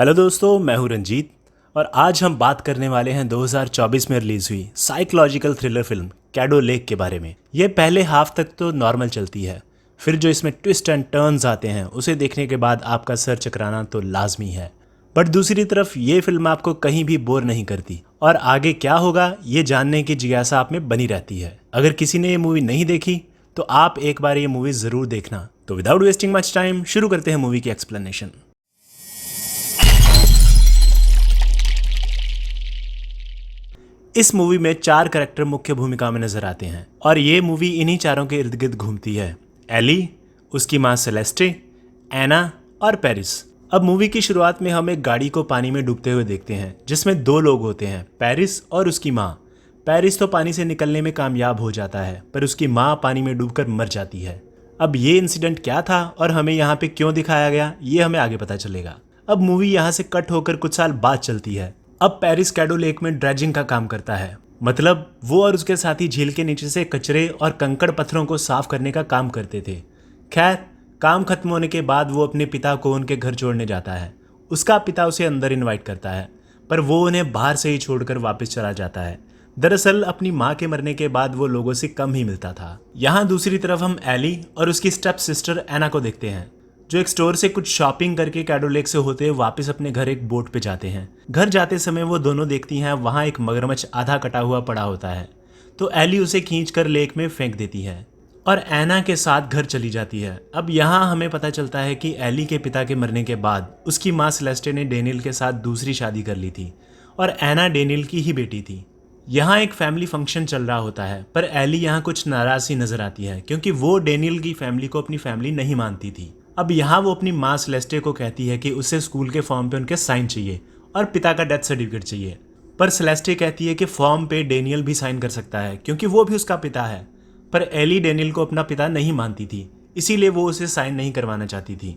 Hello दोस्तों, मैं हूं रंजीत और आज हम बात करने वाले हैं 2024 में रिलीज हुई साइकोलॉजिकल थ्रिलर फिल्म कैडो लेक के बारे में। ये पहले हाफ तक तो नॉर्मल चलती है, फिर जो इसमें ट्विस्ट एंड टर्न्स आते हैं उसे देखने के बाद आपका सर चकराना तो लाजमी है। बट दूसरी तरफ ये फिल्म आपको कहीं भी बोर नहीं करती और आगे क्या होगा ये जानने की जिज्ञासा आप में बनी रहती है। अगर किसी ने ये मूवी नहीं देखी तो आप एक बार ये मूवी ज़रूर देखना। तो विदाउट वेस्टिंग मच टाइम शुरू करते हैं मूवी की एक्सप्लेनेशन। इस मूवी में 4 कैरेक्टर मुख्य भूमिका में नजर आते हैं और ये मूवी इन्हीं चारों के इर्द गिर्द घूमती है। एली, उसकी माँ सेलेस्टे, एना और पेरिस। अब मूवी की शुरुआत में हम एक गाड़ी को पानी में डूबते हुए देखते हैं जिसमें 2 लोग होते हैं, पेरिस और उसकी माँ। पेरिस तो पानी से निकलने में कामयाब हो जाता है पर उसकी माँ पानी में डूबकर मर जाती है। अब ये इंसिडेंट क्या था और हमें यहाँ पे क्यों दिखाया गया ये हमें आगे पता चलेगा। अब मूवी यहाँ से कट होकर कुछ साल बाद चलती है। अब पेरिस कैडो लेक में ड्रेजिंग का काम करता है, मतलब वो और उसके साथी झील के नीचे से कचरे और कंकड़ पत्थरों को साफ करने का काम करते थे। खैर, काम खत्म होने के बाद वो अपने पिता को उनके घर छोड़ने जाता है। उसका पिता उसे अंदर इनवाइट करता है पर वो उन्हें बाहर से ही छोड़कर वापस चला जाता है। दरअसल अपनी माँ के मरने के बाद वो लोगों से कम ही मिलता था। यहाँ दूसरी तरफ हम एली और उसकी स्टेप सिस्टर एना को देखते हैं जो एक स्टोर से कुछ शॉपिंग करके कैडो लेक से होते हुए वापस अपने घर एक बोट पे जाते हैं। घर जाते समय वो दोनों देखती हैं वहाँ एक मगरमच्छ आधा कटा हुआ पड़ा होता है, तो एली उसे खींचकर लेक में फेंक देती है और एना के साथ घर चली जाती है। अब यहाँ हमें पता चलता है कि एली के पिता के मरने के बाद उसकी माँ सेलेस्टे ने डेनियल के साथ दूसरी शादी कर ली थी और एना डेनियल की ही बेटी थी। यहाँ एक फैमिली फंक्शन चल रहा होता है पर एली यहाँ कुछ नाराज सी नजर आती है क्योंकि वो डेनियल की फैमिली को अपनी फैमिली नहीं मानती थी। अब यहाँ वो अपनी माँ सेलेस्टे को कहती है कि उसे स्कूल के फॉर्म पे उनके साइन चाहिए और पिता का डेथ सर्टिफिकेट चाहिए, पर सेलेस्टे कहती है कि फॉर्म पे डेनियल भी साइन कर सकता है क्योंकि वो भी उसका पिता है। पर एली डेनियल को अपना पिता नहीं मानती थी, इसीलिए वो उसे साइन नहीं करवाना चाहती थी।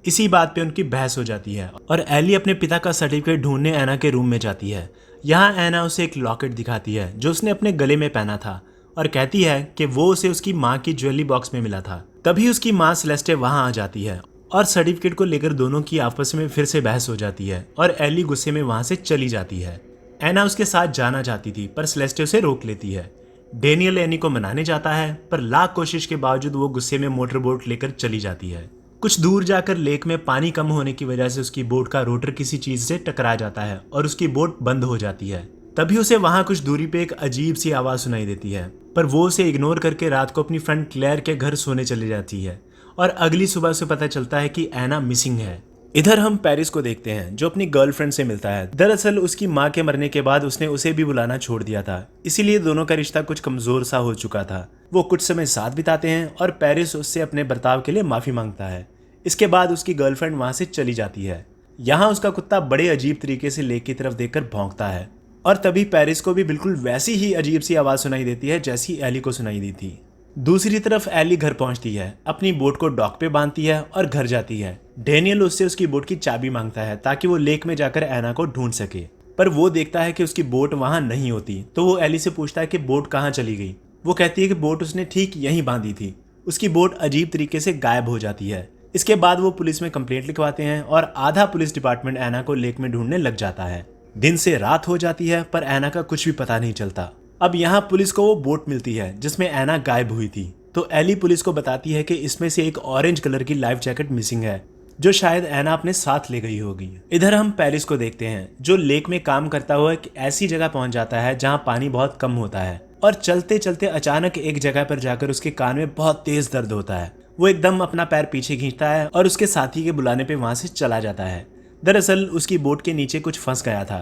इसी बात पे उनकी बहस हो जाती है और एली अपने पिता का सर्टिफिकेट ढूंढने एना के रूम में जाती है। यहाँ एना उसे एक लॉकेट दिखाती है जो उसने अपने गले में पहना था और कहती है कि वो उसे उसकी माँ की ज्वेलरी बॉक्स में मिला था। तभी उसकी माँ सेलेस्टे वहाँ आ जाती है और सर्टिफिकेट को लेकर दोनों की आपस में फिर से बहस हो जाती है और एली गुस्से में वहाँ से चली जाती है। एना उसके साथ जाना चाहती थी पर सेलेस्टे उसे रोक लेती है। डेनियल एनी को मनाने जाता है पर लाख कोशिश के बावजूद वो गुस्से में मोटर बोट लेकर चली जाती है। कुछ दूर जाकर लेक में पानी कम होने की वजह से उसकी बोट का रोटर किसी चीज से टकरा जाता है और उसकी बोट बंद हो जाती है। तभी उसे वहां कुछ दूरी पे एक अजीब सी आवाज सुनाई देती है पर वो उसे इग्नोर करके रात को अपनी फ्रेंड क्लेयर के घर सोने चली जाती है और अगली सुबह उसे पता चलता है कि एना मिसिंग है। इधर हम पेरिस को देखते हैं जो अपनी गर्लफ्रेंड से मिलता है। दरअसल उसकी माँ के मरने के बाद उसने उसे भी बुलाना छोड़ दिया था, इसीलिए दोनों का रिश्ता कुछ कमजोर सा हो चुका था। वो कुछ समय साथ बिताते हैं और पेरिस उससे अपने बर्ताव के लिए माफी मांगता है। इसके बाद उसकी गर्लफ्रेंड वहां से चली जाती है। यहाँ उसका कुत्ता बड़े अजीब तरीके से लेक की तरफ देखकर भौंकता है और तभी पेरिस को भी बिल्कुल वैसी ही अजीब सी आवाज सुनाई देती है जैसी एली को सुनाई दी थी। दूसरी तरफ एली घर पहुंचती है, अपनी बोट को डॉक पे बांधती है और घर जाती है। डेनियल उससे उसकी बोट की चाबी मांगता है ताकि वो लेक में जाकर एना को ढूंढ सके, पर वो देखता है कि उसकी बोट वहां नहीं होती, तो वो एली से पूछता है कि बोट कहाँ चली गई। वो कहती है कि बोट उसने ठीक यहीं बांधी थी। उसकी बोट अजीब तरीके से गायब हो जाती है। इसके बाद वो पुलिस में कंप्लेंट लिखवाते हैं और आधा पुलिस डिपार्टमेंट एना को लेक में ढूंढने लग जाता है। दिन से रात हो जाती है पर एना का कुछ भी पता नहीं चलता। अब यहाँ पुलिस को वो बोट मिलती है जिसमें एना गायब हुई थी, तो एली पुलिस को बताती है कि इसमें से एक ऑरेंज कलर की लाइफ जैकेट मिसिंग है जो शायद एना अपने साथ ले गई होगी। इधर हम पेरिस को देखते हैं जो लेक में काम करता हुआ एक ऐसी जगह पहुंच जाता है जहाँ पानी बहुत कम होता है और चलते चलते अचानक एक जगह पर जाकर उसके कान में बहुत तेज दर्द होता है। वो एकदम अपना पैर पीछे खींचता है और उसके साथी के बुलाने पे वहां से चला जाता है। दरअसल उसकी बोट के नीचे कुछ फंस गया था।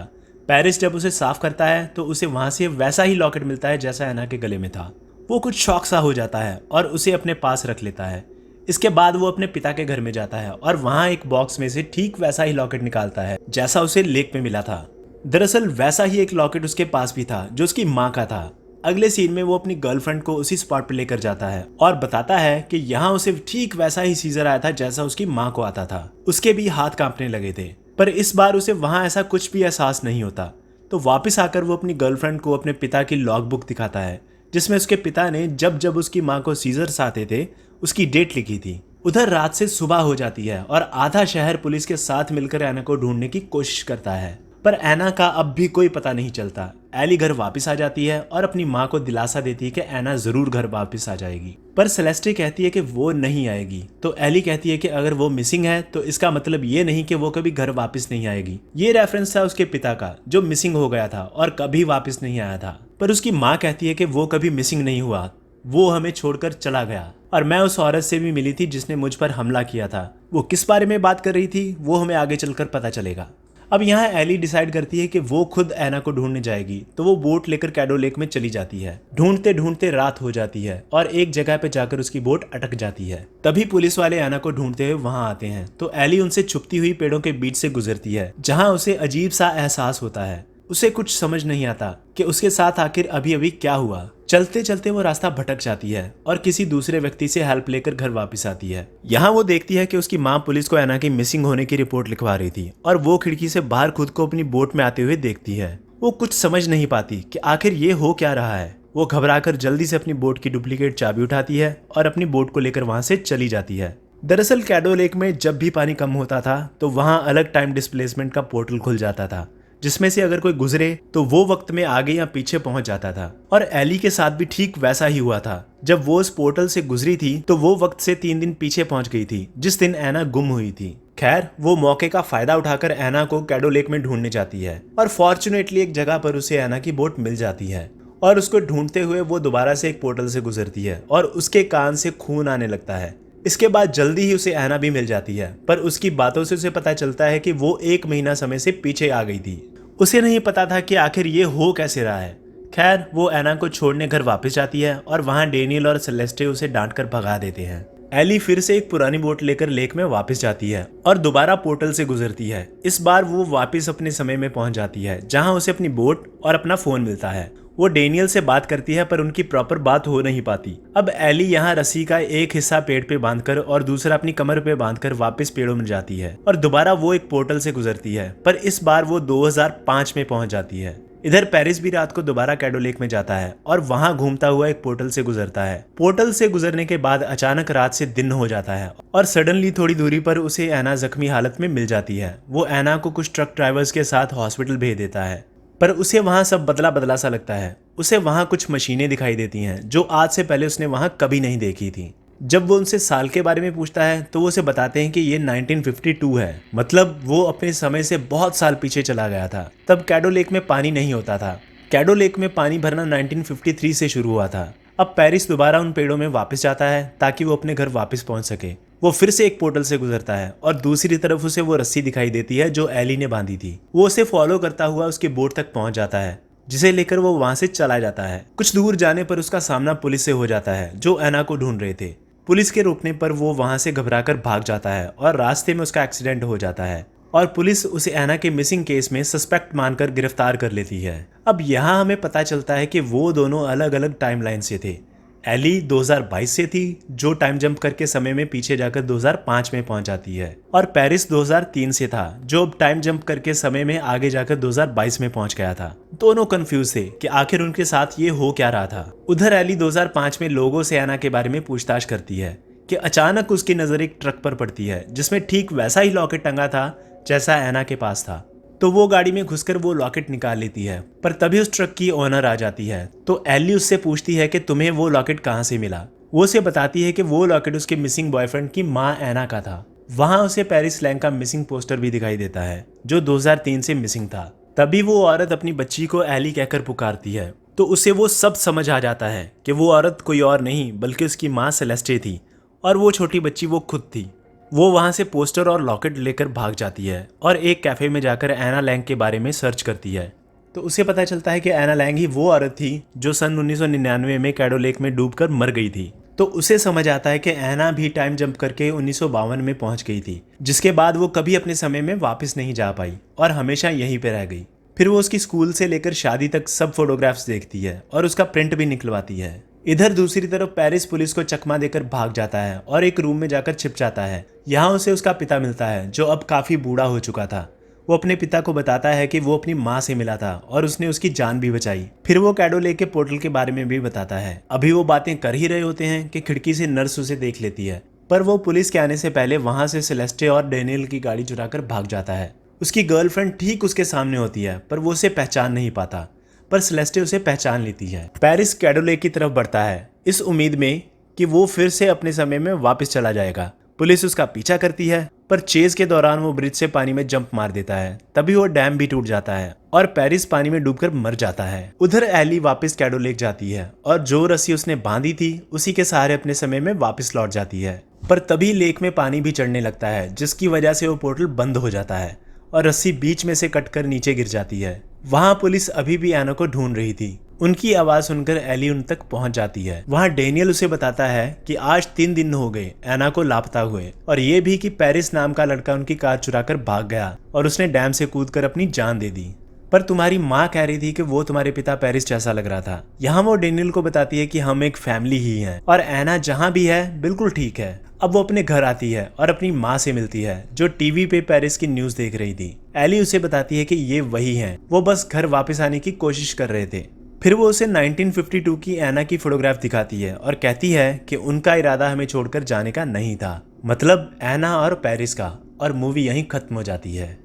पेरिस जब उसे साफ करता है तो उसे वहां से वैसा ही लॉकेट मिलता है जैसा एना के गले में था। वो कुछ शौक सा हो जाता है और उसे अपने पास रख लेता है। इसके बाद वो अपने पिता के घर में जाता है और वहां एक बॉक्स में से ठीक वैसा ही लॉकेट निकालता है जैसा उसे लेक में मिला था। दरअसल वैसा ही एक लॉकेट उसके पास भी था जो उसकी माँ का था। अगले सीन में वो अपनी गर्लफ्रेंड को उसी स्पॉट पर लेकर जाता है और बताता है कि यहाँ उसे ठीक वैसा ही सीजर आया था जैसा उसकी माँ को आता था। उसके भी हाथ कांपने लगे थे पर इस बार उसे वहां ऐसा कुछ भी एहसास नहीं होता। तो वापस आकर वो अपनी गर्लफ्रेंड को अपने पिता की लॉग बुक दिखाता है जिसमें उसके पिता ने जब जब उसकी माँ को सीजर्स आते थे उसकी डेट लिखी थी। उधर रात से सुबह हो जाती है और आधा शहर पुलिस के साथ मिलकर एना को ढूंढने की कोशिश करता है, पर एना का अब भी कोई पता नहीं चलता। एली घर वापस आ जाती है और अपनी माँ को दिलासा देती है कि एना जरूर घर वापस आ जाएगी, पर सेलेस्टे कहती है कि वो नहीं आएगी। तो एली कहती है कि अगर वो मिसिंग है तो इसका मतलब ये नहीं कि वो कभी घर वापस नहीं आएगी। ये रेफरेंस था उसके पिता का, जो मिसिंग हो गया था और कभी वापस नहीं आया था। पर उसकी माँ कहती है कि वो कभी मिसिंग नहीं हुआ, वो हमें छोड़कर चला गया और मैं उस औरत से भी मिली थी जिसने मुझ पर हमला किया था। वो किस बारे में बात कर रही थी वो हमें आगे चलकर पता चलेगा। अब यहाँ एली डिसाइड करती है कि वो खुद एना को ढूंढने जाएगी, तो वो बोट लेकर कैडो लेक में चली जाती है। ढूंढते ढूंढते रात हो जाती है और एक जगह पे जाकर उसकी बोट अटक जाती है। तभी पुलिस वाले एना को ढूंढते हुए वहां आते हैं, तो एली उनसे छुपती हुई पेड़ों के बीच से गुजरती है, जहाँ उसे अजीब सा एहसास होता है। उसे कुछ समझ नहीं आता कि उसके साथ आखिर अभी अभी क्या हुआ। चलते चलते वो रास्ता भटक जाती है और किसी दूसरे व्यक्ति से हेल्प लेकर घर वापस आती है। यहाँ वो देखती है कि उसकी माँ पुलिस को एना की मिसिंग होने की रिपोर्ट लिखवा रही थी और वो खिड़की से बाहर खुद को अपनी बोट में आते हुए देखती है। वो कुछ समझ नहीं पाती कि आखिर ये हो क्या रहा है। वो घबराकर जल्दी से अपनी बोट की डुप्लीकेट चाबी उठाती है और अपनी बोट को लेकर वहां से चली जाती है। दरअसल कैडो लेक में जब भी पानी कम होता था तो वहां अलग टाइम डिस्प्लेसमेंट का पोर्टल खुल जाता था, जिसमें से अगर कोई गुजरे तो वो वक्त में आगे या पीछे पहुंच जाता था। और एली के साथ भी ठीक वैसा ही हुआ था। जब वो उस पोर्टल से गुजरी थी तो वो वक्त से 3 दिन पीछे पहुंच गई थी, जिस दिन एना गुम हुई थी। खैर, वो मौके का फायदा उठाकर एना को कैडो लेक में ढूंढने जाती है और फॉर्चुनेटली एक जगह पर उसे एना की बोट मिल जाती है और उसको ढूंढते हुए वो दोबारा से एक पोर्टल से गुजरती है और उसके कान से खून आने लगता है। इसके बाद जल्दी ही उसे एना भी मिल जाती है, पर उसकी बातों से उसे पता चलता है कि वो 1 महीना समय से पीछे आ गई थी। उसे नहीं पता था कि आखिर ये हो कैसे रहा है। खैर, वो एना को छोड़ने घर वापस जाती है और वहां डेनियल और सेलेस्टे उसे डांटकर भगा देते हैं। एली फिर से एक पुरानी बोट लेकर लेक में वापस जाती है और दोबारा पोर्टल से गुजरती है। इस बार वो वापस अपने समय में पहुंच जाती है, जहां उसे अपनी बोट और अपना फोन मिलता है। वो डेनियल से बात करती है, पर उनकी प्रॉपर बात हो नहीं पाती। अब एली यहाँ रस्सी का एक हिस्सा पेड़ पे बांधकर और दूसरा अपनी कमर पे बांधकर वापस पेड़ों में जाती है और दोबारा वो एक पोर्टल से गुजरती है, पर इस बार वो 2005 में पहुंच जाती है। इधर पेरिस भी रात को दोबारा कैडो लेक में जाता है और वहां घूमता हुआ एक पोर्टल से गुजरता है। पोर्टल से गुजरने के बाद अचानक रात से दिन हो जाता है और सडनली थोड़ी दूरी पर उसे एना जख्मी हालत में मिल जाती है। वो एना को कुछ ट्रक ड्राइवर्स के साथ हॉस्पिटल भेज देता है, पर उसे वहां सब बदला बदला सा लगता है। उसे वहां कुछ मशीनें दिखाई देती हैं जो आज से पहले उसने वहां कभी नहीं देखी थी। जब वो उनसे साल के बारे में पूछता है तो वो उसे बताते हैं कि ये 1952 है, मतलब वो अपने समय से बहुत साल पीछे चला गया था। तब कैडो लेक में पानी नहीं होता था। कैडो लेक में पानी भरना 1953 से शुरू हुआ था। अब पेरिस दोबारा उन पेड़ों में वापस जाता है ताकि वो अपने घर वापस पहुंच सके। वो फिर से एक पोर्टल से गुजरता है और दूसरी तरफ उसे वो रस्सी दिखाई देती है जो एली ने बांधी थी। वो उसे फॉलो करता हुआ उसके बोट तक पहुंच जाता है, जिसे लेकर वो वहां से चला जाता है। कुछ दूर जाने पर उसका सामना पुलिस से हो जाता है, जो एना को ढूंढ रहे थे। पुलिस के रोकने पर वो वहां से घबराकर भाग जाता है और रास्ते में उसका एक्सीडेंट हो जाता है और पुलिस उसे एना के मिसिंग केस में सस्पेक्ट मानकर गिरफ्तार कर लेती है। अब यहाँ हमें पता चलता है कि वो दोनों अलग अलग टाइमलाइन से थे। एली 2022 से थी, जो टाइम जंप करके समय में पीछे जाकर 2005 में पहुंच जाती है, और पेरिस 2003 से था, जो टाइम जंप करके समय में आगे जाकर 2022 में पहुंच गया था। दोनों कंफ्यूज थे कि आखिर उनके साथ ये हो क्या रहा था। उधर एली 2005 में लोगों से एना के बारे में पूछताछ करती है कि अचानक उसकी नजर एक ट्रक पर पड़ती है जिसमें ठीक वैसा ही लॉकेट टंगा था जैसा एना के पास था। तो वो गाड़ी में घुसकर वो लॉकेट निकाल लेती है, पर तभी उस ट्रक की ओनर आ जाती है। तो एली उससे पूछती है कि तुम्हें वो लॉकेट कहाँ से मिला। वो उसे बताती है कि वो लॉकेट उसके मिसिंग बॉयफ्रेंड की माँ एना का था। वहां उसे पेरिस लैंग का मिसिंग पोस्टर भी दिखाई देता है, जो 2003 से मिसिंग था। तभी वो औरत अपनी बच्ची को एली कहकर पुकारती है, तो उसे वो सब समझ आ जाता है कि वो औरत कोई और नहीं बल्कि उसकी माँ सेलेस्टे थी और वो छोटी बच्ची वो खुद थी। वो वहां से पोस्टर और लॉकेट लेकर भाग जाती है और एक कैफे में जाकर एना लैंग के बारे में सर्च करती है। तो उसे पता चलता है कि एना लैंग ही वो औरत थी जो सन 1999 में कैडो लेक में डूबकर मर गई थी। तो उसे समझ आता है कि एना भी टाइम जंप करके 1952 में पहुंच गई थी, जिसके बाद वो कभी अपने समय में वापस नहीं जा पाई और हमेशा यहीं पे रह गई। फिर वो उसकी स्कूल से लेकर शादी तक सब फोटोग्राफ्स देखती है और उसका प्रिंट भी निकलवाती है। इधर दूसरी तरफ पेरिस पुलिस को चकमा देकर भाग जाता है और एक रूम में जाकर छिप जाता है। यहाँ उसे उसका पिता मिलता है, जो अब काफी बूढ़ा हो चुका था। वो अपने पिता को बताता है कि वो अपनी माँ से मिला था और उसने उसकी जान भी बचाई। फिर वो कैडो लेक के पोर्टल के बारे में भी बताता है। अभी वो बातें कर ही रहे होते हैं कि खिड़की से नर्स उसे देख लेती है, पर वो पुलिस के आने से पहले वहां से सेलेस्टे और डेनियल की गाड़ी चुराकर भाग जाता है। उसकी गर्लफ्रेंड ठीक उसके सामने होती है, पर वो उसे पहचान नहीं पाता, पर सेलेस्टे उसे पहचान लेती है। पेरिस कैडोले की तरफ बढ़ता है, इस उम्मीद में कि वो फिर से अपने समय में वापस चला जाएगा। पुलिस उसका पीछा करती है, पर चेज के दौरान वो ब्रिज से पानी में जंप मार देता है। तभी वो डैम भी टूट जाता है और पेरिस पानी में डूबकर मर जाता है। उधर एली वापस कैडोलेक जाती है और जो रस्सी उसने बांधी थी उसी के सहारे अपने समय में वापस लौट जाती है। पर तभी लेक में पानी भी चढ़ने लगता है, जिसकी वजह से वो पोर्टल बंद हो जाता है और रस्सी बीच में से कटकर नीचे गिर जाती है। वहां पुलिस अभी भी एना को ढूंढ रही थी। उनकी आवाज सुनकर एली उन तक पहुंच जाती है। वहां डेनियल उसे बताता है कि आज 3 दिन हो गए एना को लापता हुए, और ये भी कि पेरिस नाम का लड़का उनकी कार चुराकर भाग गया और उसने डैम से कूदकर अपनी जान दे दी। पर तुम्हारी माँ कह रही थी कि वो तुम्हारे पिता पेरिस जैसा लग रहा था। यहाँ वो डेनियल को बताती है कि हम एक फैमिली ही हैं और एना जहाँ भी है बिल्कुल ठीक है। अब वो अपने घर आती है और अपनी माँ से मिलती है, जो टीवी पे पेरिस की न्यूज देख रही थी। एली उसे बताती है कि ये वही हैं, वो बस घर वापस आने की कोशिश कर रहे थे। फिर वो उसे 1952 की एना की फोटोग्राफ दिखाती है और कहती है कि उनका इरादा हमें छोड़कर जाने का नहीं था, मतलब एना और पेरिस का, और मूवी यहीं खत्म हो जाती है।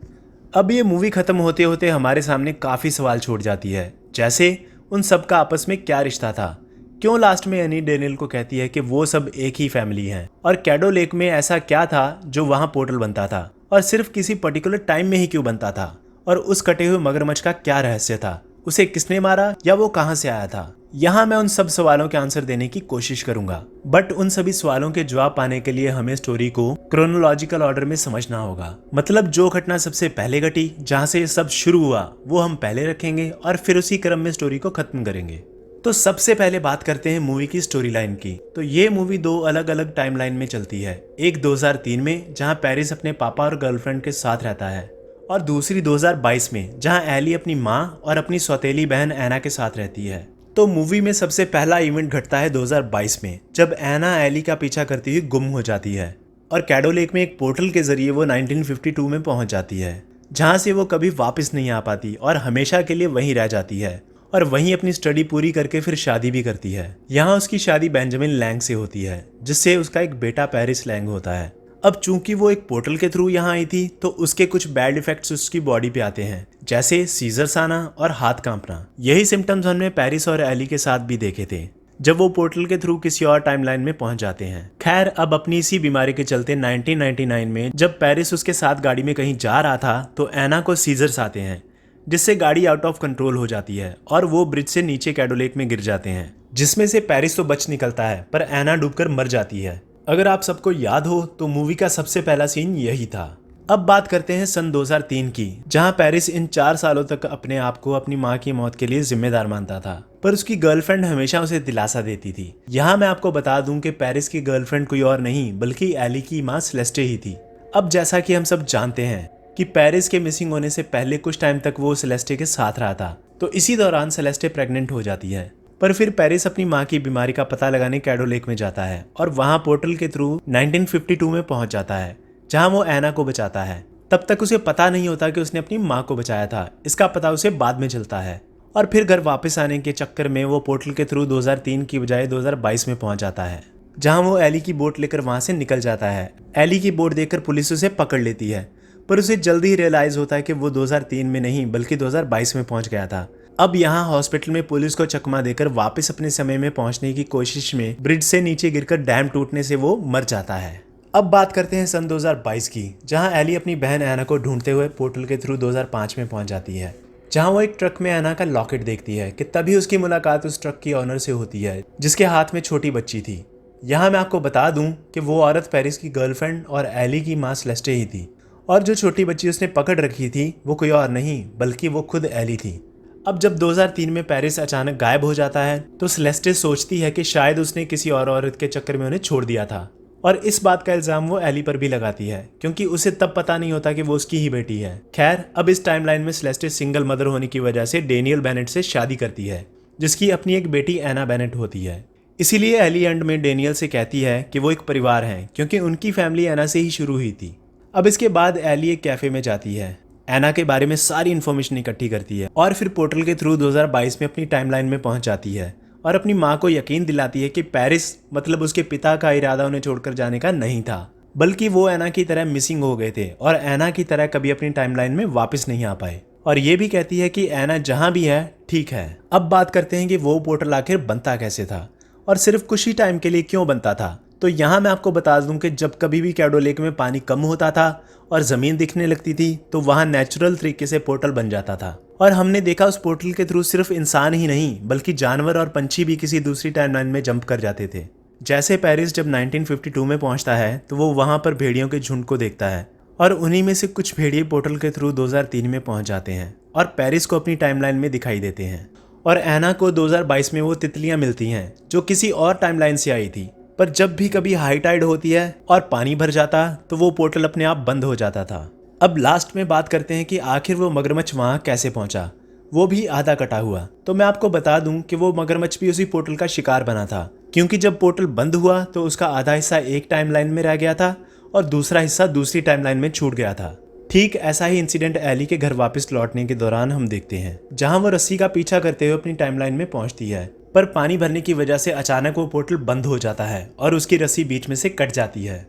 अब ये मूवी खत्म होते होते हमारे सामने काफी सवाल छोड़ जाती है, जैसे उन सब का आपस में क्या रिश्ता था, क्यों लास्ट में एनी डेनियल को कहती है कि वो सब एक ही फैमिली है, और कैडो लेक में ऐसा क्या था जो वहां पोर्टल बनता था और सिर्फ किसी पर्टिकुलर टाइम में ही क्यों बनता था, और उस कटे हुए मगरमच्छ का क्या रहस्य था, उसे किसने मारा या वो कहां से आया था। यहाँ मैं उन सब सवालों के आंसर देने की कोशिश करूंगा, बट उन सभी सवालों के जवाब पाने के लिए हमें स्टोरी को क्रोनोलॉजिकल ऑर्डर में समझना होगा। मतलब जो घटना सबसे पहले घटी, जहाँ से ये सब शुरू हुआ, वो हम पहले रखेंगे और फिर उसी क्रम में स्टोरी को खत्म करेंगे। तो सबसे पहले बात करते हैं मूवी की स्टोरी लाइन की। तो ये मूवी 2 अलग अलग टाइमलाइन में चलती है। एक 2003 में, जहाँ पेरिस अपने पापा और गर्लफ्रेंड के साथ रहता है, और दूसरी 2022 में, जहाँ एली अपनी माँ और अपनी सौतेली बहन एना के साथ रहती है। तो मूवी में सबसे पहला इवेंट घटता है 2022 में, जब एना एली का पीछा करती हुई गुम हो जाती है और कैडो लेक में एक पोर्टल के जरिए वो 1952 में पहुंच जाती है, जहाँ से वो कभी वापस नहीं आ पाती और हमेशा के लिए वहीं रह जाती है और वहीं अपनी स्टडी पूरी करके फिर शादी भी करती है। यहाँ उसकी शादी बेंजामिन लैंग से होती है, जिससे उसका एक बेटा पेरिस लैंग होता है। अब चूंकि वो एक पोर्टल के थ्रू यहाँ आई थी, तो उसके कुछ बैड इफेक्ट्स उसकी बॉडी पे आते हैं, जैसे सीजर्स आना और हाथ कांपना। यही सिम्टम्स हमने पेरिस और एली के साथ भी देखे थे जब वो पोर्टल के थ्रू किसी और टाइमलाइन में पहुंच जाते हैं। खैर, अब अपनी इसी बीमारी के चलते 1999 में जब पेरिस उसके साथ गाड़ी में कहीं जा रहा था, तो एना को सीजर्स आते हैं, जिससे गाड़ी आउट ऑफ कंट्रोल हो जाती है और वो ब्रिज से नीचे कैडो लेक में गिर जाते हैं, जिसमें से पेरिस तो बच निकलता है, पर एना डूबकर मर जाती है। अगर आप सबको याद हो तो मूवी का सबसे पहला सीन यही था। अब बात करते हैं सन 2003 की, जहां पेरिस इन 4 सालों तक अपने आप को अपनी माँ की मौत के लिए जिम्मेदार मानता था, पर उसकी गर्लफ्रेंड हमेशा उसे दिलासा देती थी। यहाँ मैं आपको बता दूं कि पेरिस की गर्लफ्रेंड कोई और नहीं बल्कि एली की माँ सेलेस्टे ही थी। अब जैसा कि हम सब जानते हैं कि पेरिस के मिसिंग होने से पहले कुछ टाइम तक वो सेलेस्टे के साथ रहा था, तो इसी दौरान सेलेस्टे प्रेग्नेंट हो जाती है। पर फिर पेरिस अपनी माँ की बीमारी का पता लगाने कैडो लेक में जाता है और वहां पोर्टल के थ्रू 1952 में पहुंच जाता है, जहां वो एना को बचाता है। तब तक उसे पता नहीं होता कि उसने अपनी माँ को बचाया था, इसका पता उसे बाद में चलता है। और फिर घर वापस आने के चक्कर में वो पोर्टल के थ्रू 2003 की बजाय 2022 में पहुंच जाता है, जहां वो एली की बोट लेकर वहां से निकल जाता है। एली की बोट देखकर पुलिस उसे पकड़ लेती है, पर उसे जल्दी ही रियलाइज होता है कि वो 2003 में नहीं बल्कि 2022 में पहुंच गया था। अब यहाँ हॉस्पिटल में पुलिस को चकमा देकर वापस अपने समय में पहुंचने की कोशिश में ब्रिज से नीचे गिरकर डैम टूटने से वो मर जाता है। अब बात करते हैं सन 2022 की, जहां एली अपनी बहन एना को ढूंढते हुए पोर्टल के थ्रू 2005 में पहुंच जाती है, जहां वो एक ट्रक में एना का लॉकेट देखती है कि तभी उसकी मुलाकात उस ट्रक की ऑनर से होती है, जिसके हाथ में छोटी बच्ची थी। यहाँ मैं आपको बता दूं कि वो औरत पेरिस की गर्लफ्रेंड और एली की माँ सेलेस्टे ही थी, और जो छोटी बच्ची उसने पकड़ रखी थी वो कोई और नहीं बल्कि वो खुद एली थी। अब जब 2003 में पेरिस अचानक गायब हो जाता है, तो सेलेस्टे सोचती है कि शायद उसने किसी और औरत के चक्कर में उन्हें छोड़ दिया था, और इस बात का इल्जाम वो एली पर भी लगाती है, क्योंकि उसे तब पता नहीं होता कि वो उसकी ही बेटी है। खैर, अब इस टाइमलाइन में सेलेस्टे सिंगल मदर होने की वजह से डेनियल बेनेट से शादी करती है, जिसकी अपनी एक बेटी एना बेनेट होती है। इसीलिए एली एंड में डेनियल से कहती है कि वो एक परिवार है, क्योंकि उनकी फैमिली एना से ही शुरू हुई थी। अब इसके बाद एली एक कैफे में जाती है, एना के बारे में सारी इन्फॉर्मेशन इकट्ठी करती है और फिर पोर्टल के थ्रू 2022 में अपनी टाइमलाइन में पहुंच जाती है और अपनी माँ को यकीन दिलाती है कि पेरिस मतलब उसके पिता का इरादा उन्हें छोड़कर जाने का नहीं था, बल्कि वो एना की तरह मिसिंग हो गए थे और एना की तरह कभी अपनी टाइमलाइन में वापस नहीं आ पाए। और ये भी कहती है कि एना जहाँ भी है ठीक है। अब बात करते हैं कि वो पोर्टल आखिर बनता कैसे था और सिर्फ कुछ ही टाइम के लिए क्यों बनता था। तो यहाँ मैं आपको बता दूं कि जब कभी भी कैडो लेक में पानी कम होता था और ज़मीन दिखने लगती थी तो वहाँ नेचुरल तरीके से पोर्टल बन जाता था। और हमने देखा उस पोर्टल के थ्रू सिर्फ इंसान ही नहीं बल्कि जानवर और पंछी भी किसी दूसरी टाइमलाइन में जंप कर जाते थे। जैसे पेरिस जब 1952 में पहुंचता है तो वो वहाँ पर भेड़ियों के झुंड को देखता है और उन्हीं में से कुछ भेड़िए पोर्टल के थ्रू 2003 में पहुंच जाते हैं और पेरिस को अपनी टाइमलाइन में दिखाई देते हैं। और एना को 2022 में वो तितलियां मिलती हैं जो किसी और टाइमलाइन से आई थी। पर जब भी कभी हाई टाइड होती है और पानी भर जाता तो वो पोर्टल अपने आप बंद हो जाता था। अब लास्ट में बात करते हैं कि आखिर वो मगरमच्छ वहाँ कैसे पहुंचा, वो भी आधा कटा हुआ। तो मैं आपको बता दूं कि वो मगरमच्छ भी उसी पोर्टल का शिकार बना था, क्योंकि जब पोर्टल बंद हुआ तो उसका आधा हिस्सा एक टाइमलाइन में रह गया था और दूसरा हिस्सा दूसरी टाइमलाइन में छूट गया था। ठीक ऐसा ही इंसिडेंट एली के घर वापस लौटने के दौरान हम देखते हैं, जहां वो रस्सी का पीछा करते हुए अपनी टाइमलाइन में पहुंचती है, पर पानी भरने की वजह से अचानक वो पोर्टल बंद हो जाता है और उसकी रस्सी बीच में से कट जाती है।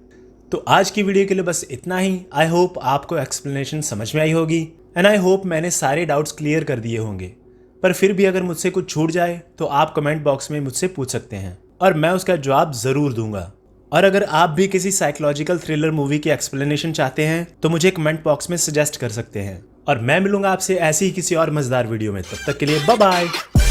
तो आज की वीडियो के लिए बस इतना ही। आई होप आपको एक्सप्लेनेशन समझ में आई होगी एंड आई होप मैंने सारे डाउट्स क्लियर कर दिए होंगे। पर फिर भी अगर मुझसे कुछ छूट जाए तो आप कमेंट बॉक्स में मुझसे पूछ सकते हैं और मैं उसका जवाब ज़रूर दूंगा। और अगर आप भी किसी साइकोलॉजिकल थ्रिलर मूवी की एक्सप्लेनेशन चाहते हैं तो मुझे कमेंट बॉक्स में सजेस्ट कर सकते हैं और मैं मिलूंगा आपसे ऐसी ही किसी और मज़ेदार वीडियो में। तब तक के लिए बाय बाय।